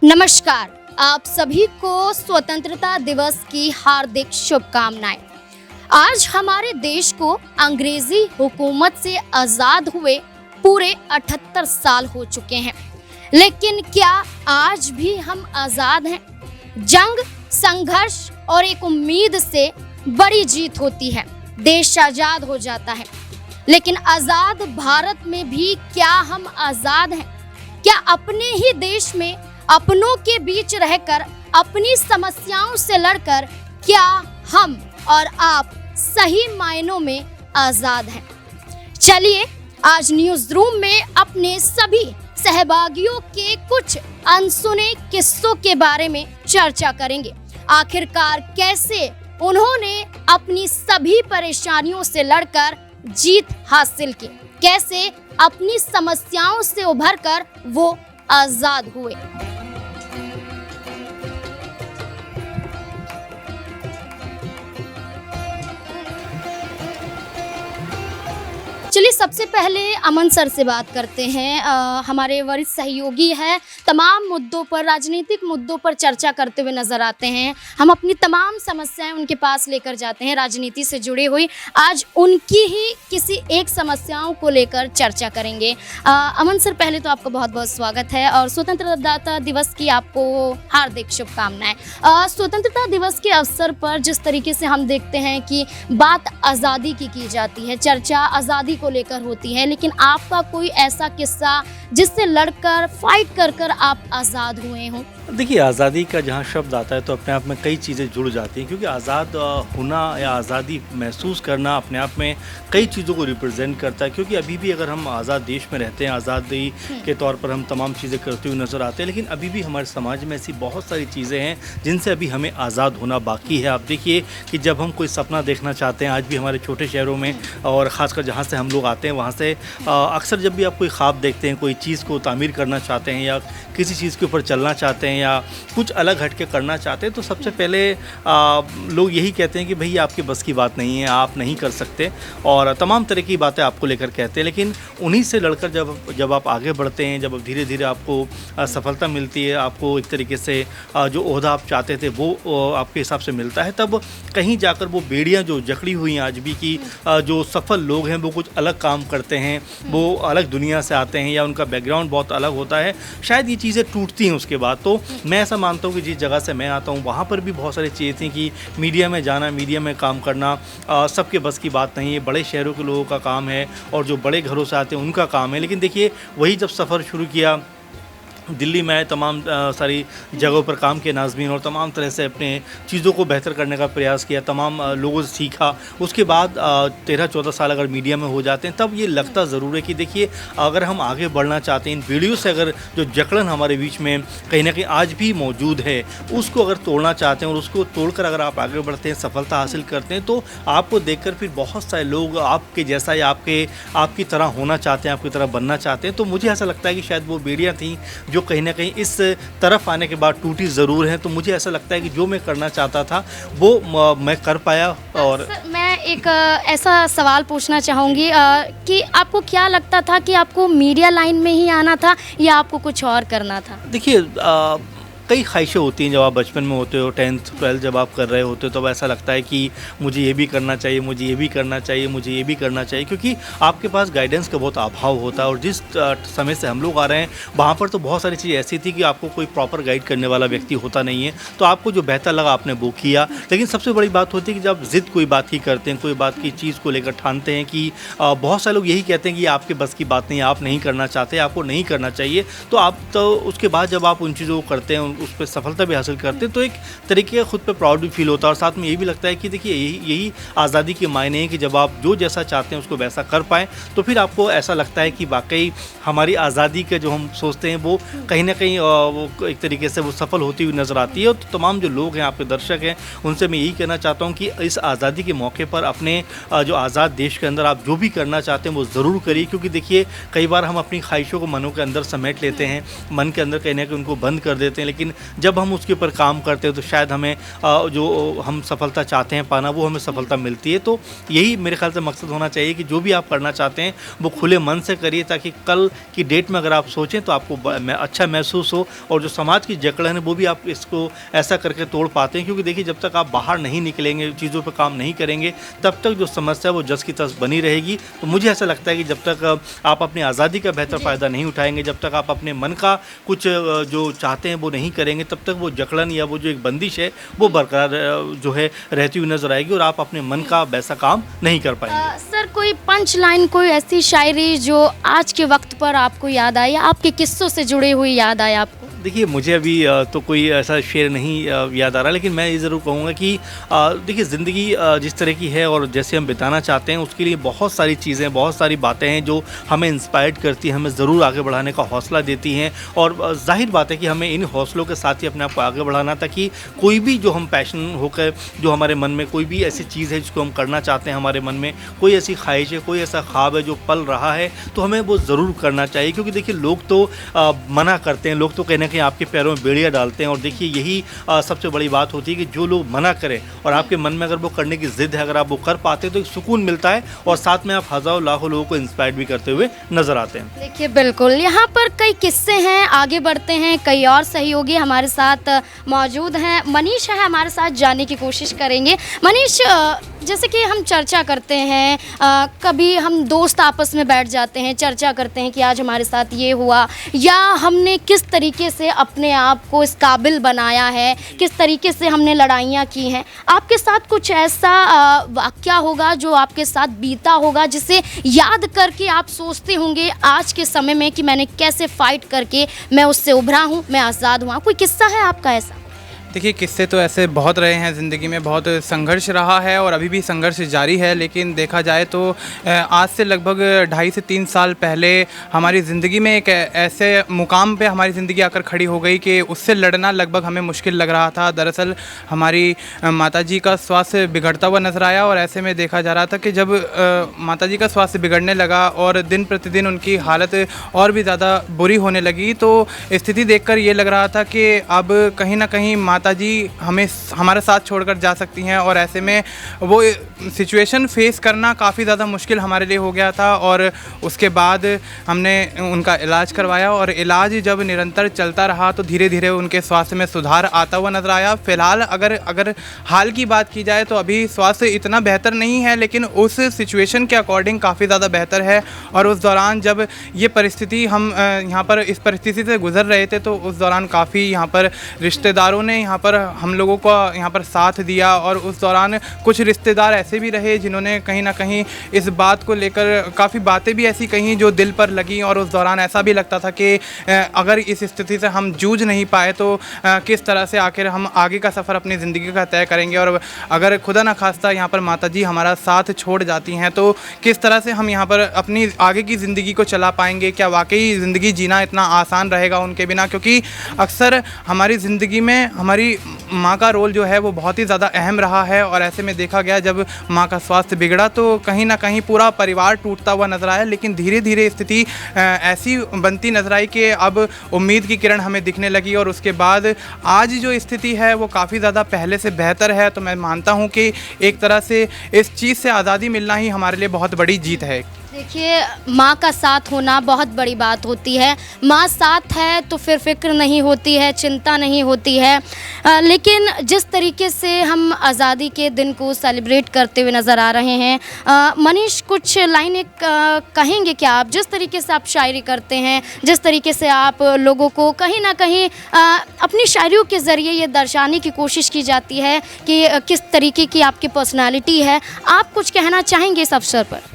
नमस्कार। आप सभी को स्वतंत्रता दिवस की हार्दिक शुभकामनाएं। आज हमारे देश को अंग्रेजी हुकूमत से आज़ाद हुए पूरे 78 साल हो चुके हैं, लेकिन क्या आज भी हम आज़ाद हैं? जंग, संघर्ष और एक उम्मीद से बड़ी जीत होती है, देश आज़ाद हो जाता है। लेकिन आज़ाद भारत में भी क्या हम आज़ाद हैं? क्या अपने ही देश में अपनों के बीच रहकर अपनी समस्याओं से लड़कर क्या हम और आप सही मायनों में आज़ाद हैं? चलिए आज न्यूज़ रूम में अपने सभी सहभागियों के कुछ अनसुने किस्सों के बारे में चर्चा करेंगे। आखिरकार कैसे उन्होंने अपनी सभी परेशानियों से लड़कर जीत हासिल की, कैसे अपनी समस्याओं से उभरकर वो आज़ाद हुए। चलिए सबसे पहले अमन सर से बात करते हैं। हमारे वरिष्ठ सहयोगी हैं, तमाम मुद्दों पर, राजनीतिक मुद्दों पर चर्चा करते हुए नज़र आते हैं। हम अपनी तमाम समस्याएं उनके पास लेकर जाते हैं, राजनीति से जुड़ी हुई। आज उनकी ही किसी एक समस्याओं को लेकर चर्चा करेंगे। अमन सर, पहले तो आपका बहुत बहुत स्वागत है और स्वतंत्रता दिवस की आपको हार्दिक शुभकामनाएं। स्वतंत्रता दिवस के अवसर पर जिस तरीके से हम देखते हैं कि बात आज़ादी की जाती है, चर्चा आज़ादी को लेकर होती है, लेकिन आपका कोई ऐसा किस्सा जिससे लड़कर फाइट कर आप आज़ाद हुए हों? देखिए, आज़ादी का जहाँ शब्द आता है तो अपने आप में कई चीज़ें जुड़ जाती हैं, क्योंकि आज़ाद होना या आज़ादी महसूस करना अपने आप में कई चीज़ों को रिप्रेजेंट करता है। क्योंकि अभी भी अगर हम आज़ाद देश में रहते हैं, आज़ादी के तौर पर हम तमाम चीज़ें करते हुए नज़र आते हैं, लेकिन अभी भी हमारे समाज में ऐसी बहुत सारी चीज़ें हैं जिनसे अभी हमें आज़ाद होना बाकी है। आप देखिए कि जब हम कोई सपना देखना चाहते हैं, आज भी हमारे छोटे शहरों में और ख़ासकर जहाँ से हम लोग आते हैं वहाँ से अक्सर जब भी आप कोई ख्वाब देखते हैं, कोई चीज़ को तामीर करना चाहते हैं या किसी चीज़ के ऊपर चलना चाहते हैं या कुछ अलग हट के करना चाहते हैं, तो सबसे पहले लोग यही कहते हैं कि भई आपकी बस की बात नहीं है, आप नहीं कर सकते, और तमाम तरह की बातें आपको लेकर कहते हैं। लेकिन उन्हीं से लड़कर जब आप आगे बढ़ते हैं, जब धीरे धीरे आपको सफलता मिलती है, आपको एक तरीके से जो ओहदा आप चाहते थे वो आपके हिसाब से मिलता है, तब कहीं जाकर वो बेड़ियाँ जो जकड़ी हुई हैं आज भी कि जो सफल लोग हैं वो कुछ अलग काम करते हैं, वो अलग दुनिया से आते हैं या उनका बैकग्राउंड बहुत अलग होता है, शायद ये चीज़ें टूटती हैं उसके बाद। तो मैं ऐसा मानता हूँ कि जिस जगह से मैं आता हूँ वहाँ पर भी बहुत सारी चीज़ें थी कि मीडिया में जाना, मीडिया में काम करना सबके बस की बात नहीं है, बड़े शहरों के लोगों का काम है और जो बड़े घरों से आते हैं उनका काम है। लेकिन देखिए, वही जब सफ़र शुरू किया, दिल्ली में तमाम सारी जगहों पर काम किया नाज़मीन, और तमाम तरह से अपने चीज़ों को बेहतर करने का प्रयास किया, तमाम लोगों से सीखा। उसके बाद 13-14 साल अगर मीडिया में हो जाते हैं तब ये लगता ज़रूर है कि देखिए, अगर हम आगे बढ़ना चाहते हैं, इन वीडियो से अगर जो जकड़न हमारे बीच में कहीं ना कहीं आज भी मौजूद है, उसको अगर तोड़ना चाहते हैं और उसको तोड़कर अगर आप आगे बढ़ते हैं, सफलता हासिल करते हैं, तो आपको देखकर फिर बहुत सारे लोग आपके जैसा या आपकी तरह होना चाहते हैं, आपकी तरह बनना चाहते हैं। तो मुझे ऐसा लगता है कि शायद वो बेड़ियाँ थीं जो कहीं ना कहीं इस तरफ आने के बाद टूटी ज़रूर है। तो मुझे ऐसा लगता है कि जो मैं करना चाहता था वो मैं कर पाया। और मैं एक ऐसा सवाल पूछना चाहूँगी कि आपको क्या लगता था कि आपको मीडिया लाइन में ही आना था या आपको कुछ और करना था? देखिए, कई ख्वाहिशें होती हैं जब आप बचपन में होते हो, 10th 12th जब आप कर रहे होते हो, तब ऐसा लगता है कि मुझे ये भी करना चाहिए, मुझे ये भी करना चाहिए, मुझे ये भी करना चाहिए, क्योंकि आपके पास गाइडेंस का बहुत अभाव होता है। और जिस समय से हम लोग आ रहे हैं वहाँ पर तो बहुत सारी चीज़ ऐसी थी कि आपको कोई प्रॉपर गाइड करने वाला व्यक्ति होता नहीं है, तो आपको जो बेहतर लगा आपने वो किया। लेकिन सबसे बड़ी बात होती है कि जब ज़िद कोई बात की करते हैं, कोई बात की चीज़ को लेकर ठानते हैं कि बहुत सारे लोग यही कहते हैं कि आपके बस की बात नहीं, आप नहीं करना चाहते, आपको नहीं करना चाहिए, तो उसके बाद जब आप उन चीज़ों को करते हैं, उस पर सफलता भी हासिल करते हैं, तो एक तरीके का खुद पे प्राउड भी फील होता है। और साथ में ये भी लगता है कि देखिए, यही आज़ादी के मायने हैं कि जब आप जो जैसा चाहते हैं उसको वैसा कर पाएँ, तो फिर आपको ऐसा लगता है कि वाकई हमारी आज़ादी का जो हम सोचते हैं वो कहीं ना कहीं वो एक तरीके से वो सफल होती हुई नज़र आती है। और तो तमाम जो लोग हैं, आपके दर्शक हैं, उनसे मैं यही कहना चाहता हूँ कि इस आज़ादी के मौके पर अपने जो आज़ाद देश के अंदर आप जो भी करना चाहते हैं वो ज़रूर करिए। क्योंकि देखिए, कई बार हम अपनी ख्वाहिशों को मनों के अंदर समेट लेते हैं, मन के अंदर कहीं ना कहीं उनको बंद कर देते हैं, लेकिन लेकिन जब हम उसके ऊपर काम करते हैं तो शायद हमें जो हम सफलता चाहते हैं पाना वो हमें सफलता मिलती है। तो यही मेरे ख्याल से मकसद होना चाहिए कि जो भी आप करना चाहते हैं वो खुले मन से करिए, ताकि कल की डेट में अगर आप सोचें तो आपको अच्छा महसूस हो, और जो समाज की जकड़न है वो भी आप इसको ऐसा करके तोड़ पाते हैं। क्योंकि देखिए, जब तक आप बाहर नहीं निकलेंगे, चीज़ों पर काम नहीं करेंगे, तब तक जो समस्या वो जस की तस बनी रहेगी। तो मुझे ऐसा लगता है कि जब तक आप अपनी आज़ादी का बेहतर फ़ायदा नहीं उठाएंगे, जब तक आप अपने मन का कुछ जो चाहते हैं वो नहीं करेंगे, तब तक वो जकड़न या वो जो एक बंदिश है वो बरकरार जो है रहती हुई नजर आएगी, और आप अपने मन का वैसा काम नहीं कर पाएंगे। सर, कोई पंच लाइन, कोई ऐसी शायरी जो आज के वक्त पर आपको याद आए या आपके किस्सों से जुड़े हुई याद आए आपको? देखिए, मुझे अभी तो कोई ऐसा शेर नहीं याद आ रहा, लेकिन मैं ये ज़रूर कहूँगा कि देखिए, ज़िंदगी जिस तरह की है और जैसे हम बिताना चाहते हैं उसके लिए बहुत सारी चीज़ें, बहुत सारी बातें हैं जो हमें इंस्पायर्ड करती हैं, हमें ज़रूर आगे बढ़ाने का हौसला देती हैं। और ज़ाहिर बात है कि हमें इन हौसलों के साथ ही अपने आप को आगे बढ़ाना, ताकि कोई भी जो हम पैशन होकर जो हमारे मन में कोई भी ऐसी चीज़ है जिसको हम करना चाहते हैं, हमारे मन में कोई ऐसी ख्वाहिश है, कोई ऐसा ख्वाब है जो पल रहा है, तो हमें वो ज़रूर करना चाहिए। क्योंकि देखिए, लोग तो मना करते हैं, लोग तो कहीं ना कहीं आपके पैरों में बेड़ियाँ डालते हैं। और देखिए, यही सबसे बड़ी बात होती है कि जो लोग मना करें और आपके मन में अगर वो करने की ज़िद है, अगर आप वो कर पाते हैं तो एक सुकून मिलता है, और साथ में आप हज़ारों लाखों लोगों को इंस्पायर्ड भी करते हुए नज़र आते हैं। देखिए, बिल्कुल, यहाँ पर कई किस्से हैं, आगे बढ़ते हैं। कई और सहयोगी हमारे साथ मौजूद हैं। मनीष है हमारे साथ, जानने की कोशिश करेंगे। मनीष, जैसे कि हम चर्चा करते हैं, कभी हम दोस्त आपस में बैठ जाते हैं, चर्चा करते हैं कि आज हमारे साथ ये हुआ, या हमने किस तरीके से अपने आप को इस काबिल बनाया है, किस तरीके से हमने लड़ाइयाँ की हैं। आपके साथ कुछ ऐसा वाक़या होगा जो आपके साथ बीता होगा, जिसे याद करके आप सोचते होंगे आज के समय में कि मैंने कैसे फ़ाइट करके मैं उससे उभरा हूँ, मैं आज़ाद हुआ। कोई किस्सा है आपका ऐसा? देखिए, किस्से तो ऐसे बहुत रहे हैं ज़िंदगी में, बहुत संघर्ष रहा है और अभी भी संघर्ष जारी है। लेकिन देखा जाए तो आज से लगभग 2.5 से 3 साल पहले हमारी ज़िंदगी में एक ऐसे मुकाम पे हमारी ज़िंदगी आकर खड़ी हो गई कि उससे लड़ना लगभग हमें मुश्किल लग रहा था। दरअसल हमारी माताजी का स्वास्थ्य बिगड़ता हुआ नज़र आया, और ऐसे में देखा जा रहा था कि जब माताजी का स्वास्थ्य बिगड़ने लगा और दिन प्रतिदिन उनकी हालत और भी ज़्यादा बुरी होने लगी, तो स्थिति देखकर ये लग रहा था कि अब कहीं ना कहीं माताजी हमें हमारे साथ छोड़कर जा सकती हैं। और ऐसे में वो सिचुएशन फेस करना काफ़ी ज़्यादा मुश्किल हमारे लिए हो गया था। और उसके बाद हमने उनका इलाज करवाया, और इलाज जब निरंतर चलता रहा तो धीरे धीरे उनके स्वास्थ्य में सुधार आता हुआ नज़र आया। फ़िलहाल अगर हाल की बात की जाए तो अभी स्वास्थ्य इतना बेहतर नहीं है, लेकिन उस सिचुएशन के अकॉर्डिंग काफ़ी ज़्यादा बेहतर है। और उस दौरान जब ये परिस्थिति हम यहाँ पर इस परिस्थिति से गुज़र रहे थे, तो उस दौरान काफ़ी यहाँ पर रिश्तेदारों ने यहाँ पर हम लोगों को यहाँ पर साथ दिया। और उस दौरान कुछ रिश्तेदार ऐसे भी रहे जिन्होंने कहीं ना कहीं इस बात को लेकर काफ़ी बातें भी ऐसी कहीं जो दिल पर लगी। और उस दौरान ऐसा भी लगता था कि अगर इस स्थिति से हम जूझ नहीं पाए तो किस तरह से आखिर हम आगे का सफ़र अपनी ज़िंदगी का तय करेंगे। और अगर खुदा न खास्ता यहाँ पर माताजी हमारा साथ छोड़ जाती हैं तो किस तरह से हम यहाँ पर अपनी आगे की ज़िंदगी को चला पाएंगे। क्या वाकई ज़िंदगी जीना इतना आसान रहेगा उनके बिना? क्योंकि अक्सर हमारी ज़िंदगी में हमारी माँ का रोल जो है वो बहुत ही ज़्यादा अहम रहा है। और ऐसे में देखा गया जब माँ का स्वास्थ्य बिगड़ा तो कहीं ना कहीं पूरा परिवार टूटता हुआ नज़र आया। लेकिन धीरे धीरे स्थिति ऐसी बनती नज़र आई कि अब उम्मीद की किरण हमें दिखने लगी। और उसके बाद आज जो स्थिति है वो काफ़ी ज़्यादा पहले से बेहतर है। तो मैं मानता हूँ कि एक तरह से इस चीज़ से आज़ादी मिलना ही हमारे लिए बहुत बड़ी जीत है। देखिए, माँ का साथ होना बहुत बड़ी बात होती है। माँ साथ है तो फिर फिक्र नहीं होती है, चिंता नहीं होती है। लेकिन जिस तरीके से हम आज़ादी के दिन को सेलिब्रेट करते हुए नज़र आ रहे हैं, मनीष कुछ लाइनें कहेंगे क्या आप? जिस तरीके से आप शायरी करते हैं, जिस तरीके से आप लोगों को कहीं ना कहीं अपनी शायरियों के ज़रिए ये दर्शाने की कोशिश की जाती है कि किस तरीके की आपकी पर्सनालिटी है, आप कुछ कहना चाहेंगे इस अवसर पर?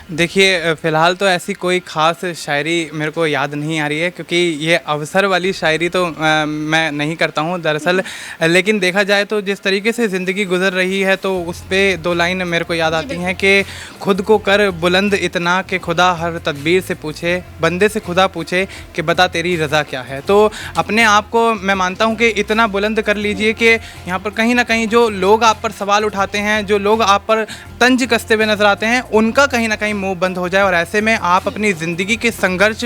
देखिए, फ़िलहाल तो ऐसी कोई ख़ास शायरी मेरे को याद नहीं आ रही है, क्योंकि ये अवसर वाली शायरी तो मैं नहीं करता हूँ दरअसल। लेकिन देखा जाए तो जिस तरीके से ज़िंदगी गुज़र रही है तो उस पे 2 लाइन मेरे को याद आती हैं कि खुद को कर बुलंद इतना कि खुदा हर तदबीर से पूछे, बंदे से खुदा पूछे कि बता तेरी रज़ा क्या है। तो अपने आप को मैं मानता हूँ कि इतना बुलंद कर लीजिए कि यहाँ पर कहीं ना कहीं जो लोग आप पर सवाल उठाते हैं, जो लोग आप पर तंज कसते हुए नज़र आते हैं, उनका कहीं ना कहीं मुंह बंद हो जाए और ऐसे में आप अपनी ज़िंदगी के संघर्ष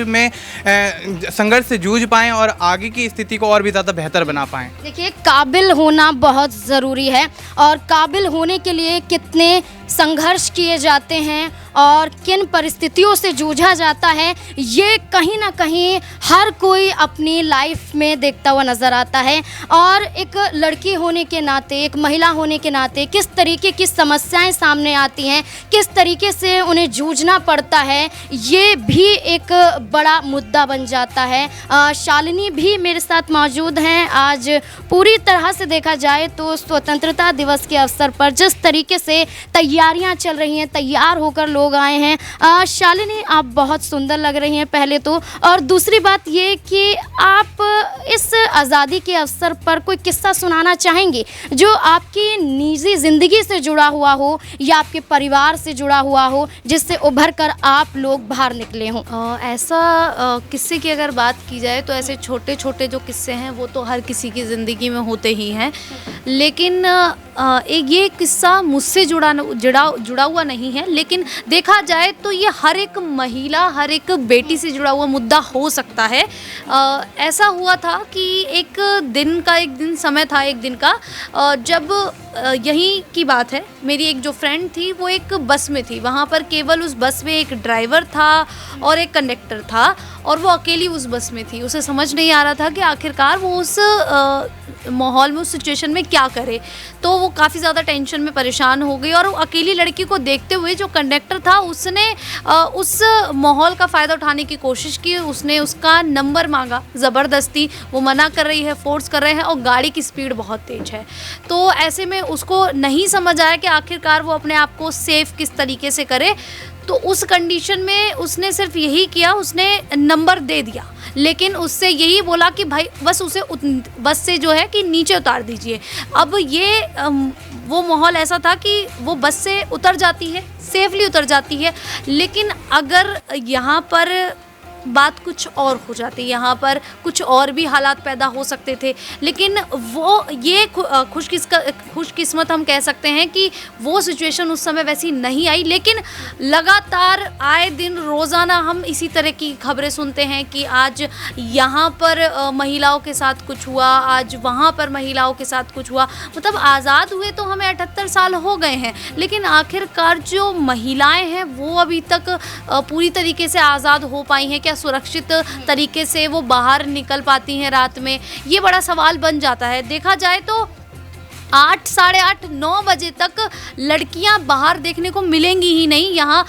से जूझ पाएँ और आगे की स्थिति को और भी ज़्यादा बेहतर बना पाएँ। देखिए, काबिल होना बहुत ज़रूरी है और काबिल होने के लिए कितने संघर्ष किए जाते हैं और किन परिस्थितियों से जूझा जाता है, ये कहीं ना कहीं हर कोई अपनी लाइफ में देखता हुआ नज़र आता है। और एक लड़की होने के नाते, एक महिला होने के नाते किस तरीके की समस्याएं सामने आती हैं, किस तरीके से उन्हें जूझना पड़ता है, ये भी एक बड़ा मुद्दा बन जाता है। शालिनी भी मेरे साथ मौजूद हैं। आज पूरी तरह से देखा जाए तो स्वतंत्रता दिवस के अवसर पर जिस तरीके से तैयारियां चल रही हैं, तैयार होकर लोग आए हैं। शालिनी, आप बहुत सुंदर लग रही हैं पहले तो, और दूसरी बात ये कि आप इस आज़ादी के अवसर पर कोई किस्सा सुनाना चाहेंगी जो आपकी निजी ज़िंदगी से जुड़ा हुआ हो या आपके परिवार से जुड़ा हुआ हो, जिससे उभर कर आप लोग बाहर निकले हों? ऐसा किस्से की अगर बात की जाए तो ऐसे छोटे छोटे जो किस्से हैं वो तो हर किसी की ज़िंदगी में होते ही हैं, लेकिन एक ये किस्सा मुझसे जुड़ा हुआ नहीं है, लेकिन देखा जाए तो ये हर एक महिला, हर एक बेटी से जुड़ा हुआ मुद्दा हो सकता है। ऐसा हुआ था कि एक दिन समय था, एक दिन का, जब यहीं की बात है, मेरी एक जो फ्रेंड थी वो एक बस में थी। वहाँ पर केवल उस बस में एक ड्राइवर था और एक कंडक्टर था और वो अकेली उस बस में थी। उसे समझ नहीं आ रहा था कि आखिरकार वो उस माहौल में, उस सिचुएशन में क्या करे। तो वो काफ़ी ज़्यादा टेंशन में परेशान हो गई और वो अकेली लड़की को देखते हुए जो कंडक्टर था उसने उस माहौल का फ़ायदा उठाने की कोशिश की। उसने उसका नंबर मांगा ज़बरदस्ती, वो मना कर रही है, फोर्स कर रहे हैं और गाड़ी की स्पीड बहुत तेज़ है। तो ऐसे में उसको नहीं समझ आया कि आखिरकार वो अपने आप को सेफ़ किस तरीके से करे। तो उस कंडीशन में उसने सिर्फ यही किया, उसने नंबर दे दिया, लेकिन उससे यही बोला कि भाई बस उसे बस से जो है कि नीचे उतार दीजिए। अब ये वो माहौल ऐसा था कि वो बस से उतर जाती है, सेफली उतर जाती है, लेकिन अगर यहाँ पर बात कुछ और हो जाती, यहाँ पर कुछ और भी हालात पैदा हो सकते थे। लेकिन वो ये खुशकिस्मत हम कह सकते हैं कि वो सिचुएशन उस समय वैसी नहीं आई। लेकिन लगातार आए दिन रोज़ाना हम इसी तरह की खबरें सुनते हैं कि आज यहाँ पर महिलाओं के साथ कुछ हुआ, आज वहाँ पर महिलाओं के साथ कुछ हुआ। मतलब आज़ाद हुए तो हमें 78 साल हो गए हैं, लेकिन आखिरकार जो महिलाएं हैं वो अभी तक पूरी तरीके से आज़ाद हो पाई हैं क्या? सुरक्षित तरीके से वो बाहर निकल पाती हैं रात में? ये बड़ा सवाल बन जाता है। देखा जाए तो 8, साढ़े 8, 9 बजे तक लड़कियां बाहर देखने को मिलेंगी ही नहीं। यहाँ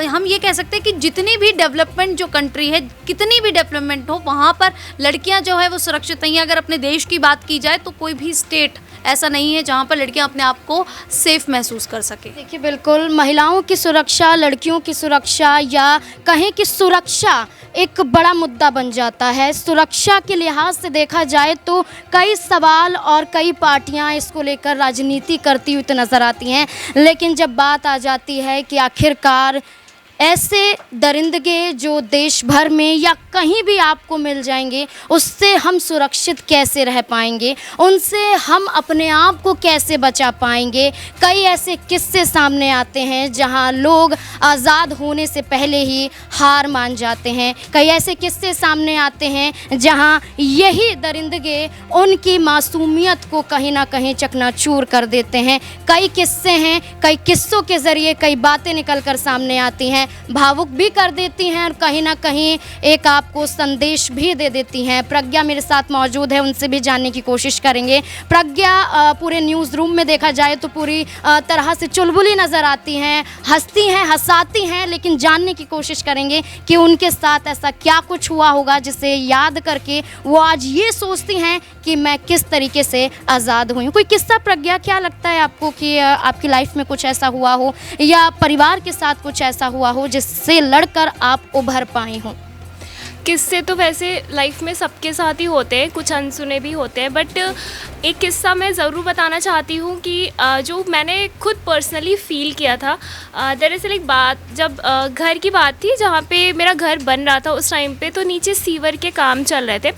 हम ये कह सकते हैं कि जितनी भी डेवलपमेंट जो कंट्री है, कितनी भी डेवलपमेंट हो, वहाँ पर लड़कियां जो है वो सुरक्षित नहीं है। अगर अपने देश की बात की जाए तो कोई भी स्टेट ऐसा नहीं है जहाँ पर लड़कियां अपने आप को सेफ महसूस कर सके। देखिए, बिल्कुल महिलाओं की सुरक्षा, लड़कियों की सुरक्षा या कहें कि सुरक्षा एक बड़ा मुद्दा बन जाता है। सुरक्षा के लिहाज से देखा जाए तो कई सवाल और कई पार्टियां इसको लेकर राजनीति करती हुई तो नज़र आती हैं, लेकिन जब बात आ जाती है कि आखिरकार ऐसे दरिंदगे जो देश भर में या कहीं भी आपको मिल जाएंगे, उससे हम सुरक्षित कैसे रह पाएंगे, उनसे हम अपने आप को कैसे बचा पाएंगे। कई ऐसे किस्से सामने आते हैं जहां लोग आज़ाद होने से पहले ही हार मान जाते हैं। कई ऐसे किस्से सामने आते हैं जहां यही दरिंदगे उनकी मासूमियत को कहीं ना कहीं चकनाचूर कर देते हैं। कई किस्से हैं, कई किस्सों के ज़रिए कई बातें निकल कर सामने आती हैं, भावुक भी कर देती हैं और कहीं ना कहीं एक आपको संदेश भी दे देती हैं। प्रज्ञा मेरे साथ मौजूद है, उनसे भी जानने की कोशिश करेंगे। प्रज्ञा, पूरे न्यूज़ रूम में देखा जाए तो पूरी तरह से चुलबुली नज़र आती हैं, हंसती हैं, हंसाती हैं, लेकिन जानने की कोशिश करेंगे कि उनके साथ ऐसा क्या कुछ हुआ होगा जिसे याद करके वो आज ये सोचती हैं कि मैं किस तरीके से आज़ाद हुई हूँ। कोई किस्सा प्रज्ञा, क्या लगता है आपको कि आपकी लाइफ में कुछ ऐसा हुआ हो या परिवार के साथ कुछ ऐसा हुआ हो जिससे लड़कर आप उभर पाए हों? किस्से तो वैसे लाइफ में सबके साथ ही होते हैं, कुछ अनसुने भी होते हैं, बट एक किस्सा मैं ज़रूर बताना चाहती हूँ कि जो मैंने खुद पर्सनली फ़ील किया था। दरअसल एक बात, जब घर की बात थी जहाँ पे मेरा घर बन रहा था उस टाइम पे, तो नीचे सीवर के काम चल रहे थे।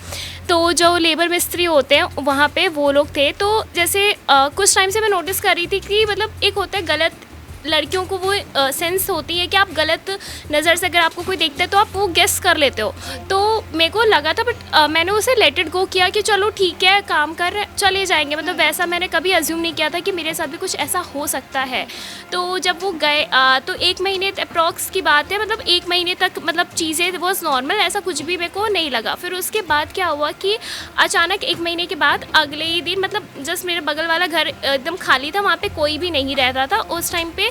तो जो लेबर मिस्त्री होते हैं वहाँ पे वो लोग थे। तो जैसे कुछ टाइम से मैं नोटिस कर रही थी कि मतलब एक होता है गलत लड़कियों को वो सेंस होती है कि आप गलत नज़र से अगर आपको कोई देखता है तो आप वो गेस कर लेते हो। तो मेरे को लगा था, बट मैंने उसे लेट इट गो किया कि चलो ठीक है, काम कर रहे चले जाएंगे। मतलब वैसा मैंने कभी अज्यूम नहीं किया था कि मेरे साथ भी कुछ ऐसा हो सकता है। तो जब वो गए तो 1 महीने अप्रॉक्स की बात है, मतलब 1 महीने तक मतलब चीज़ें वॉज नॉर्मल, ऐसा कुछ भी मेरे को नहीं लगा। फिर उसके बाद क्या हुआ कि अचानक 1 महीने के बाद अगले ही दिन, मतलब जस्ट मेरे बगल वाला घर एकदम खाली था, वहाँ पे कोई भी नहीं रहता था उस टाइम पे।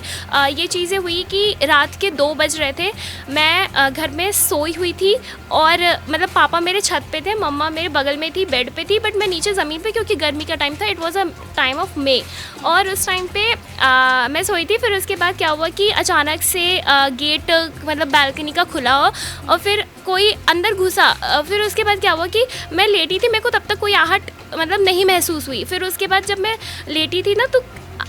ये चीज़ें हुई कि रात के 2 बज रहे थे, मैं घर में सोई हुई थी और मतलब पापा मेरे छत पे थे, मम्मा मेरे बगल में थी, बेड पे थी, बट मैं नीचे ज़मीन पे, क्योंकि गर्मी का टाइम था, it was a time of May, और उस टाइम पे मैं सोई थी। फिर उसके बाद क्या हुआ कि अचानक से गेट मतलब बालकनी का खुला और फिर कोई अंदर घुसा। फिर उसके बाद क्या हुआ कि मैं लेटी थी, मेरे को तब तक कोई आहट मतलब नहीं महसूस हुई। फिर उसके बाद जब मैं लेटी थी ना, तो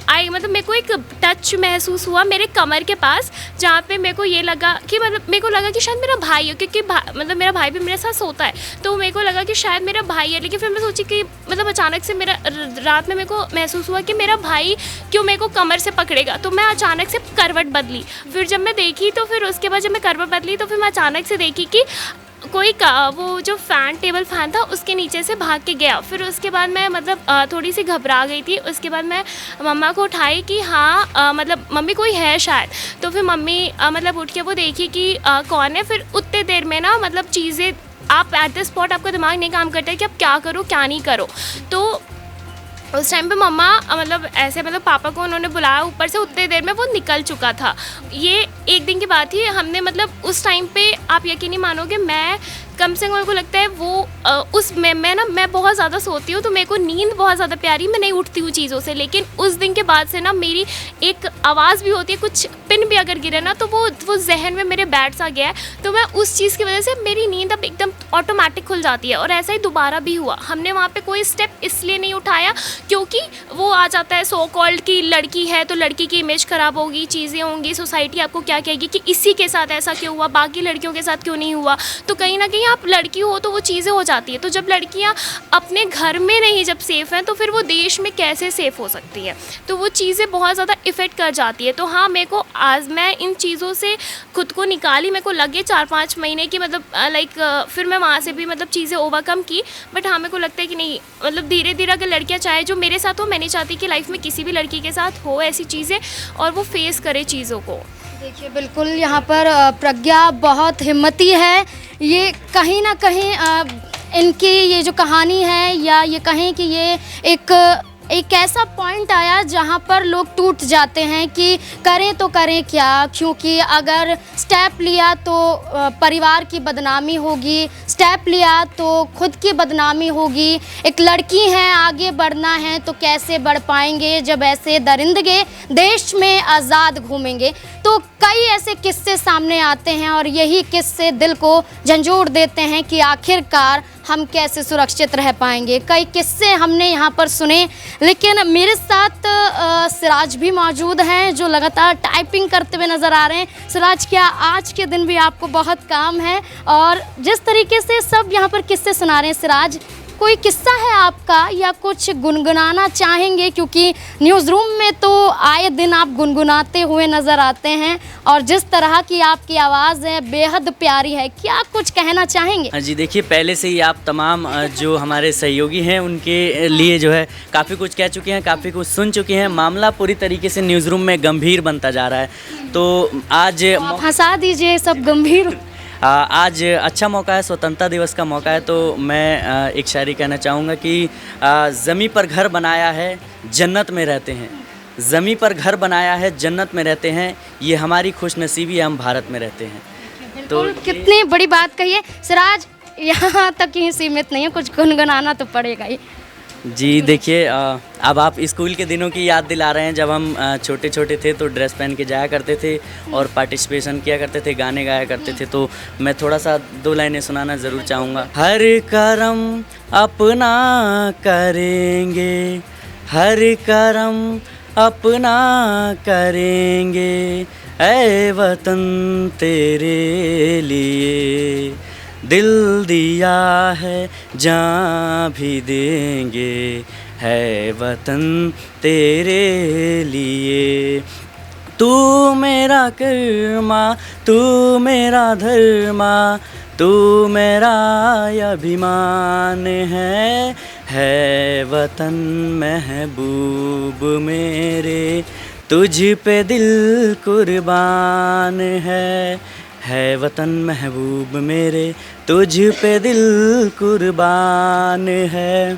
मतलब मेरे को एक टच महसूस हुआ मेरे कमर के पास, जहाँ पे मेरे को ये लगा कि मतलब मेरे को लगा कि शायद मेरा भाई हो, क्योंकि मतलब मेरा भाई भी मेरे साथ सोता है, तो मेरे को लगा कि शायद मेरा भाई है। लेकिन फिर मैं सोची कि मतलब अचानक से मेरा रात में मेरे को महसूस हुआ कि मेरा भाई क्यों मेरे को कमर से पकड़ेगा। तो मैं अचानक से करवट बदली। फिर जब मैं देखी, तो फिर उसके बाद जब मैं करवट बदली, तो फिर मैं अचानक से देखी कि कोई वो जो फ़ैन, टेबल फ़ैन था, उसके नीचे से भाग के गया। फिर उसके बाद मैं मतलब थोड़ी सी घबरा गई थी। उसके बाद मैं मम्मा को उठाई कि हाँ मतलब मम्मी कोई है शायद। तो फिर मम्मी मतलब उठ के वो देखी कि कौन है। फिर उतने देर में ना मतलब चीज़ें आप एट द स्पॉट आपका दिमाग नहीं काम करता है कि आप क्या करो क्या नहीं करो। तो उस टाइम पे मम्मा मतलब ऐसे मतलब पापा को उन्होंने बुलाया ऊपर से, उतने देर में वो निकल चुका था। ये 1 दिन की बात थी। हमने मतलब उस टाइम पे आप यकीन नहीं मानोगे, मैं कम से कम मेरे को लगता है वो मैं बहुत ज़्यादा सोती हूँ, तो मेरे को नींद बहुत ज़्यादा प्यारी, मैं नहीं उठती हूँ चीज़ों से। लेकिन उस दिन के बाद से ना मेरी एक आवाज़ भी होती है, कुछ पिन भी अगर गिरे ना तो वो जहन में मेरे बैठ सा गया है। तो मैं उस चीज़ की वजह से मेरी नींद अब एकदम ऑटोमेटिक खुल जाती है। और ऐसा ही दोबारा भी हुआ। हमने वहाँ पे कोई स्टेप इसलिए नहीं उठाया क्योंकि वो आ जाता है सो कॉल्ड की लड़की है तो लड़की की इमेज ख़राब होगी, चीज़ें होंगी, सोसाइटी आपको क्या कहेगी कि इसी के साथ ऐसा क्यों हुआ, बाकी लड़कियों के साथ क्यों नहीं हुआ। तो कहीं ना कहीं आप लड़की हो तो वो चीज़ें हो जाती है। तो जब लड़कियां अपने घर में नहीं जब सेफ़ हैं, तो फिर वो देश में कैसे सेफ़ हो सकती है। तो वो चीज़ें बहुत ज़्यादा इफ़ेक्ट कर जाती है। तो हाँ, मेरे को आज मैं इन चीज़ों से खुद को निकाली, मेरे को लगे 4-5 महीने की मतलब फिर मैं वहाँ से भी मतलब चीज़ें ओवरकम की। बट हाँ, मेरे को लगता है कि नहीं, मतलब धीरे धीरे अगर लड़कियाँ चाहे जो मेरे साथ हो, मैं नहीं चाहती कि लाइफ में किसी भी लड़की के साथ हो ऐसी चीज़ें और वो फेस करे चीज़ों को। देखिए, बिल्कुल यहाँ पर प्रज्ञा बहुत हिम्मती है। ये कहीं ना कहीं इनकी ये जो कहानी है, या ये कहें कि ये एक ऐसा पॉइंट आया जहाँ पर लोग टूट जाते हैं कि करें तो करें क्या, क्योंकि अगर स्टेप लिया तो परिवार की बदनामी होगी, स्टेप लिया तो खुद की बदनामी होगी। एक लड़की हैं, आगे बढ़ना है तो कैसे बढ़ पाएंगे जब ऐसे दरिंदगे देश में आज़ाद घूमेंगे। तो कई ऐसे किस्से सामने आते हैं और यही किस्से दिल को झंझोड़ देते हैं कि आखिरकार हम कैसे सुरक्षित रह पाएंगे। कई किस्से हमने यहाँ पर सुने, लेकिन मेरे साथ सिराज भी मौजूद हैं जो लगातार टाइपिंग करते हुए नज़र आ रहे हैं। सिराज, क्या आज के दिन भी आपको बहुत काम है? और जिस तरीके से सब यहाँ पर किस्से सुना रहे हैं, सिराज कोई किस्सा है आपका या कुछ गुनगुनाना चाहेंगे? क्योंकि न्यूज़ रूम में तो आए दिन आप गुनगुनाते हुए नज़र आते हैं और जिस तरह की आपकी आवाज़ है बेहद प्यारी है। क्या कुछ कहना चाहेंगे? हाँ जी, देखिए, पहले से ही आप तमाम जो हमारे सहयोगी हैं उनके लिए जो है काफ़ी कुछ कह चुके हैं, काफ़ी कुछ सुन चुके हैं। मामला पूरी तरीके से न्यूज़ रूम में गंभीर बनता जा रहा है। तो आज आप हंसा दीजिए, सब गंभीर। आज अच्छा मौका है, स्वतंत्रता दिवस का मौका है। तो मैं एक शायरी कहना चाहूँगा कि ज़मीं पर घर बनाया है जन्नत में रहते हैं, ज़मीं पर घर बनाया है जन्नत में रहते हैं, ये हमारी खुशनसीबी है, हम भारत में रहते हैं। तो कितनी बड़ी बात कही है सिराज। यहाँ तक ही सीमित नहीं है, कुछ गुनगुनाना तो पड़ेगा ही। जी, देखिए, अब आप स्कूल के दिनों की याद दिला रहे हैं। जब हम छोटे छोटे थे तो ड्रेस पहन के जाया करते थे और पार्टिसिपेशन किया करते थे, गाने गाया करते थे। तो मैं थोड़ा सा 2 लाइनें सुनाना ज़रूर चाहूँगा। हर करम अपना करेंगे, हर करम अपना करेंगे, ऐ वतन तेरे लिए दिल दिया है जान भी देंगे, है वतन तेरे लिए। तू मेरा कर्मा, तू मेरा धर्मा, तू मेरा अभिमान है वतन महबूब मेरे, तुझ पे दिल कुर्बान है वतन महबूब मेरे, तुझ पे दिल कुर्बान है।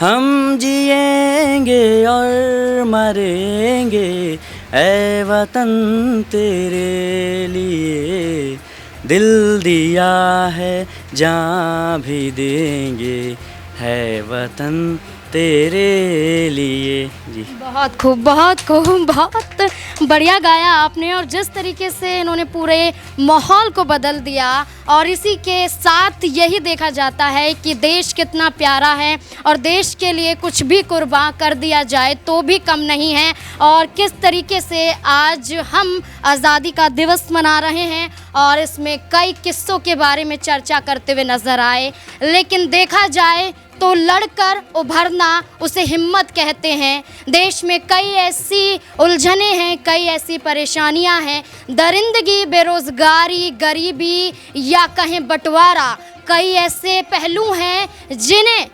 हम जिएंगे और मरेंगे ऐ वतन तेरे लिए, दिल दिया है जान भी देंगे है वतन तेरे लिए। जी बहुत खूब, बहुत खूब, बहुत बढ़िया गाया आपने। और जिस तरीके से इन्होंने पूरे माहौल को बदल दिया, और इसी के साथ यही देखा जाता है कि देश कितना प्यारा है और देश के लिए कुछ भी कुर्बान कर दिया जाए तो भी कम नहीं है। और किस तरीके से आज हम आज़ादी का दिवस मना रहे हैं और इसमें कई किस्सों के बारे में चर्चा करते हुए नज़र आए। लेकिन देखा जाए तो लड़कर उभरना उसे हिम्मत कहते हैं। देश में कई ऐसी उलझने हैं, कई ऐसी परेशानियां हैं, दरिंदगी, बेरोज़गारी, गरीबी या कहें बंटवारा, कई ऐसे पहलू हैं जिन्हें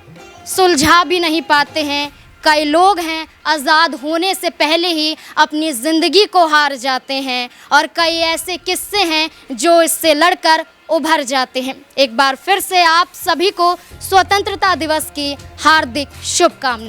सुलझा भी नहीं पाते हैं। कई लोग हैं आज़ाद होने से पहले ही अपनी ज़िंदगी को हार जाते हैं, और कई ऐसे किस्से हैं जो इससे लड़कर उभर जाते हैं। एक बार फिर से आप सभी को स्वतंत्रता दिवस की हार्दिक शुभकामनाएं।